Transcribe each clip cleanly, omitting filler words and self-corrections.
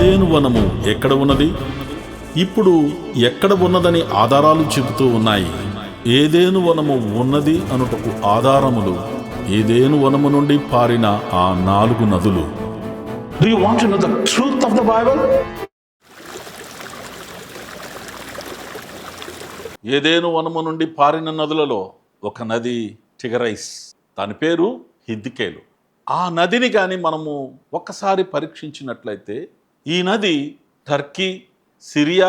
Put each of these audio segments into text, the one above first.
ఏదెను వనము ఎక్కడ ఉన్నది? ఇప్పుడు ఎక్కడ ఉన్నదని ఆధారాలు చెబుతూ ఉన్నాయి. ఏదెను వనము ఉన్నది అనుటకు ఆధారములు ఏదెను వనము నుండి పారిన ఆ 4 నదులు. Do you want to know the truth of the Bible? ఏదెను వనము నుండి పారిన నదులలో ఒక నది టిగరైస్, దాని పేరు హిద్కేలు. ఆ నదిని కానీ మనము ఒక్కసారి పరీక్షించినట్లయితే ఈ నది Turkey, Syria,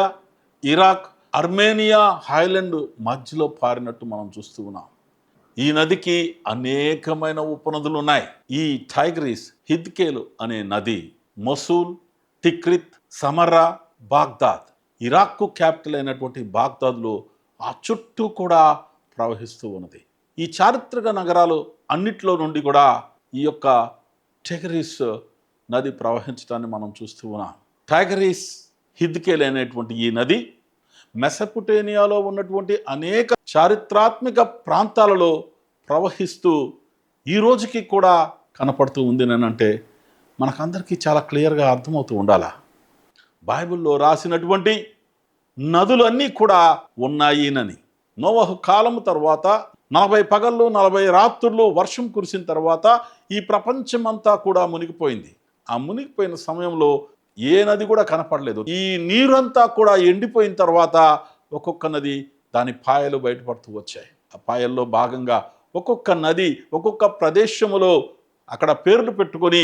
Iraq, Armenia Highland మధ్యలో పారినట్టు మనం చూస్తూ ఉన్నాం. ఈ నదికి అనేకమైన ఉపనదులు ఉన్నాయి. ఈ టైగ్రిస్, హిద్కేలు అనే నది మొసూల్, తిక్రిత్, సమర్రా, బాగ్దాద్, ఇరాక్కు క్యాపిటల్ అయినటువంటి బాగ్దాద్లో ఆ చుట్టూ కూడా ప్రవహిస్తూ ఉన్నది. ఈ చారిత్రక నగరాలు అన్నిట్లో నుండి కూడా ఈ యొక్క టైగ్రిస్ నది ప్రవహించడాన్ని మనం చూస్తూ ఉన్నాం. టైగ్రిస్, హిద్కేల్ అనేటువంటి ఈ నది మెసొపొటేమియాలో ఉన్నటువంటి అనేక చారిత్రాత్మక ప్రాంతాలలో ప్రవహిస్తూ ఈ రోజుకి కూడా కనపడుతూ ఉంది అంటే మనకందరికీ చాలా క్లియర్గా అర్థమవుతూ ఉండాలా. బైబిల్లో రాసినటువంటి నదులు అన్నీ కూడా ఉన్నాయినని. నోవహు కాలము తర్వాత 40 పగళ్ళు 40 రాత్రులు వర్షం కురిసిన తర్వాత ఈ ప్రపంచమంతా కూడా మునిగిపోయింది. ఆ మునిగిపోయిన సమయంలో ఏ నది కూడా కనపడలేదు. ఈ నీరంతా కూడా ఎండిపోయిన తర్వాత ఒక్కొక్క నది దాని పాయలు బయటపడుతూ వచ్చాయి. ఆ పాయల్లో భాగంగా ఒక్కొక్క నది ఒక్కొక్క ప్రదేశములో అక్కడ పేర్లు పెట్టుకొని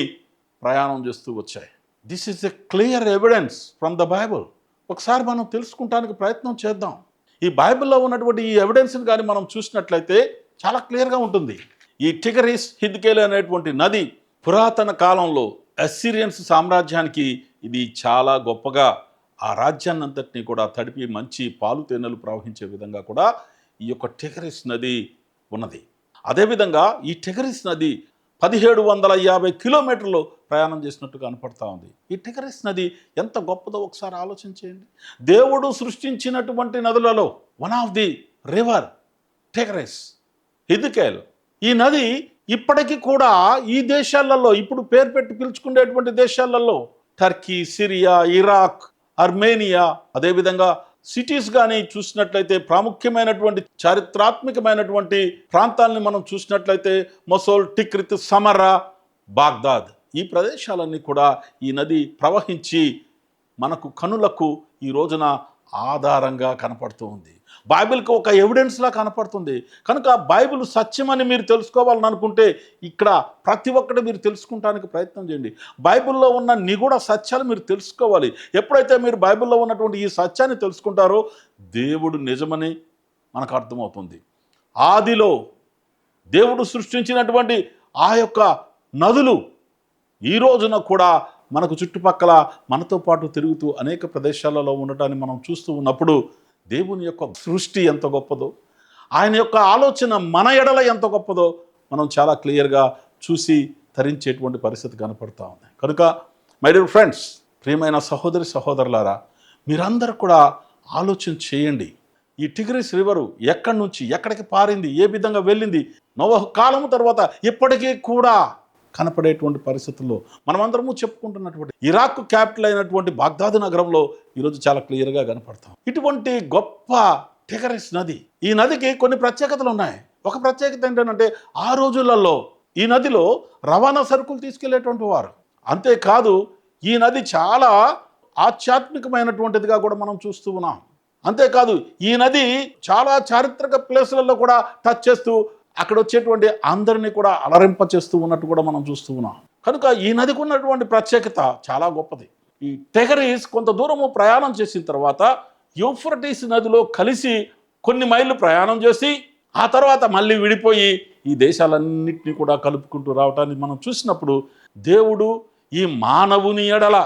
ప్రయాణం చేస్తూ వచ్చాయి. This is a clear evidence from the Bible. ఒకసారి మనం తెలుసుకుంటానికి ప్రయత్నం చేద్దాం. ఈ బైబిల్లో ఉన్నటువంటి ఈ ఎవిడెన్స్ని కానీ మనం చూసినట్లయితే చాలా క్లియర్గా ఉంటుంది. ఈ టిగరిస్, హిద్కేలు అనేటువంటి నది పురాతన కాలంలో అస్సిరియన్స్ సామ్రాజ్యానికి ఇది చాలా గొప్పగా ఆ రాజ్యాన్ని అంతటినీ కూడా తడిపి మంచి పాలు తేనెలు ప్రవహించే విధంగా కూడా ఈ యొక్క టిగరిస్ నది ఉన్నది. అదేవిధంగా ఈ టిగరిస్ నది 1750 కిలోమీటర్లు ప్రయాణం చేసినట్టు కనపడతా ఉంది. ఈ టిగరిస్ నది ఎంత గొప్పదో ఒకసారి ఆలోచించేయండి. దేవుడు సృష్టించినటువంటి నదులలో వన్ ఆఫ్ ది రివర్ టిగరిస్, హిద్కేలు. ఈ నది ఇప్పటికీ కూడా ఈ దేశాలలో ఇప్పుడు పేరు పెట్టి పిలుచుకునేటువంటి దేశాలలో టర్కీ, సిరియా, ఇరాక్, అర్మేనియా, అదేవిధంగా సిటీస్ కానీ చూసినట్లయితే ప్రాముఖ్యమైనటువంటి చారిత్రాత్మకమైనటువంటి ప్రాంతాలని మనం చూసినట్లయితే మొసూల్, తిక్రిత్, సమర్రా, బాగ్దాద్, ఈ ప్రదేశాలన్నీ కూడా ఈ నది ప్రవహించి మనకు కనులకు ఈ రోజున ఆధారంగా కనపడుతూ ఉంది. బైబిల్కి ఒక ఎవిడెన్స్లా కనపడుతుంది. కనుక బైబిల్ సత్యమని మీరు తెలుసుకోవాలని అనుకుంటే ఇక్కడ ప్రతి ఒక్కటి మీరు తెలుసుకుంటానికి ప్రయత్నం చేయండి. బైబిల్లో ఉన్న నిగూఢ సత్యాలు మీరు తెలుసుకోవాలి. ఎప్పుడైతే మీరు బైబిల్లో ఉన్నటువంటి ఈ సత్యాన్ని తెలుసుకుంటారో దేవుడు నిజమని మనకు అర్థమవుతుంది. ఆదిలో దేవుడు సృష్టించినటువంటి ఆ యొక్క నదులు ఈ రోజున కూడా మనకు చుట్టుపక్కల మనతో పాటు తిరుగుతూ అనేక ప్రదేశాలలో ఉండటాన్ని మనం చూస్తూ ఉన్నప్పుడు దేవుని యొక్క సృష్టి ఎంత గొప్పదో, ఆయన యొక్క ఆలోచన మన ఎడల ఎంత గొప్పదో మనం చాలా క్లియర్గా చూసి తరించేటువంటి పరిస్థితి కనపడుతూ ఉంది. కనుక మై డియర్ ఫ్రెండ్స్, ప్రియమైన సహోదరి సహోదరులారా, మీరందరూ కూడా ఆలోచన చేయండి. ఈ టిగ్రిస్ రివరు ఎక్కడి నుంచి ఎక్కడికి పారింది, ఏ విధంగా వెళ్ళింది, నోవహు కాలము తర్వాత ఇప్పటికీ కూడా కనపడేటువంటి పరిస్థితుల్లో మనమందరము చెప్పుకుంటున్నటువంటి ఇరాక్ క్యాపిటల్ అయినటువంటి బాగ్దాద్ నగరంలో ఈరోజు చాలా క్లియర్గా కనపడతాం. ఇటువంటి గొప్ప టిగరిస్ నది, ఈ నదికి కొన్ని ప్రత్యేకతలు ఉన్నాయి. ఒక ప్రత్యేకత ఏంటంటే ఆ రోజులలో ఈ నదిలో రవాణా సరుకులు తీసుకెళ్లేటువంటి వారు. అంతేకాదు ఈ నది చాలా ఆధ్యాత్మికమైనటువంటిదిగా కూడా మనం చూస్తూ ఉన్నాం. అంతేకాదు ఈ నది చాలా చారిత్రక ప్లేసులలో కూడా టచ్ చేస్తూ అక్కడ వచ్చేటువంటి అందరినీ కూడా అలరింప చేస్తూ ఉన్నట్టు కూడా మనం చూస్తూ ఉన్నాం. కనుక ఈ నదికి ఉన్నటువంటి ప్రత్యేకత చాలా గొప్పది. ఈ టిగరిస్ కొంత దూరము ప్రయాణం చేసిన తర్వాత యూఫ్రటీస్ నదిలో కలిసి కొన్ని మైళ్ళు ప్రయాణం చేసి ఆ తర్వాత మళ్ళీ విడిపోయి ఈ దేశాలన్నింటినీ కూడా కలుపుకుంటూ రావటాన్ని మనం చూసినప్పుడు దేవుడు ఈ మానవుని ఎడల,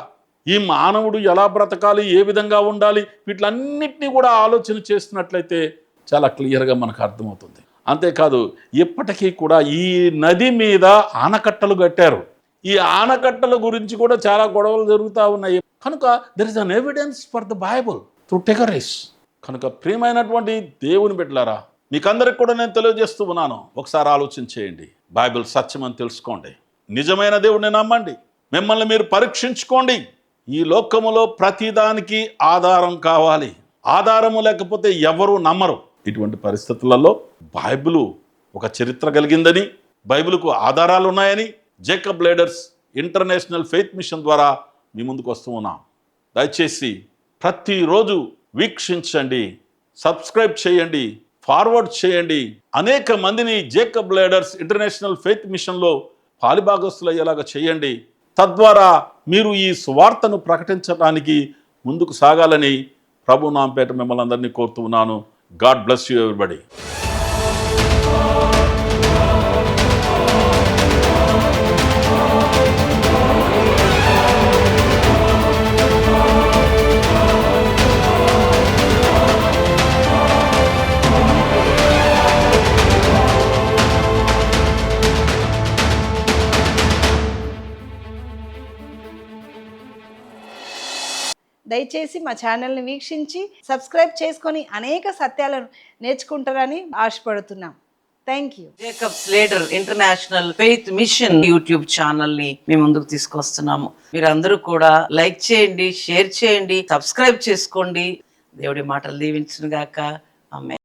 ఈ మానవుడు ఎలా బ్రతకాలి, ఏ విధంగా ఉండాలి, వీటిలన్నింటినీ కూడా ఆలోచన చేస్తున్నట్లయితే చాలా క్లియర్గా మనకు అర్థమవుతుంది. అంతేకాదు ఇప్పటికీ కూడా ఈ నది మీద ఆనకట్టలు కట్టారు. ఈ ఆనకట్టల గురించి కూడా చాలా గొడవలు జరుగుతూ ఉన్నాయి. కనుక there is an evidence for the Bible through Tigris. కనుక ప్రియమైనటువంటి దేవుని బిడ్డలారా, మీకందరికి కూడా నేను తెలియజేస్తూ ఉన్నాను, ఒకసారి ఆలోచన చేయండి. బైబిల్ సత్యమని తెలుసుకోండి. నిజమైన దేవుడిని నమ్మండి. మిమ్మల్ని మీరు పరీక్షించుకోండి. ఈ లోకములో ప్రతిదానికి ఆధారం కావాలి. ఆధారము లేకపోతే ఎవరు నమ్మరు. ఇటువంటి పరిస్థితులలో బైబిలు ఒక చరిత్ర కలిగిందని, బైబిల్కు ఆధారాలు ఉన్నాయని Jacob Ladders International faith Mission ద్వారా మీ ముందుకు వస్తూ ఉన్నాం. దయచేసి ప్రతిరోజు వీక్షించండి, సబ్స్క్రైబ్ చేయండి, ఫార్వర్డ్ చేయండి. అనేక మందిని జేకబ్ లేడర్స్ ఇంటర్నేషనల్ ఫెయిత్ మిషన్లో పాలిభాగస్తులు అయ్యేలాగా చేయండి. తద్వారా మీరు ఈ సువార్తను ప్రకటించడానికి ముందుకు సాగాలని ప్రభు నామపేట మిమ్మల్ని అందరినీ కోరుతూ ఉన్నాను. God bless you everybody. దయచేసి మా ఛానల్ని వీక్షించి సబ్స్క్రైబ్ చేసుకొని అనేక సత్యాలను నేర్చుకుంటారని ఆశపడుతున్నాం. Thank you. Jacob's ladder international faith mission YouTube channel ని మీ ముందుకు తీసుకొస్తున్నాము. మీరందరూ కూడా లైక్ చేయండి, షేర్ చేయండి, సబ్స్క్రైబ్ చేసుకోండి. దేవుడి మాటలు దీవించును గాక. ఆమేన్.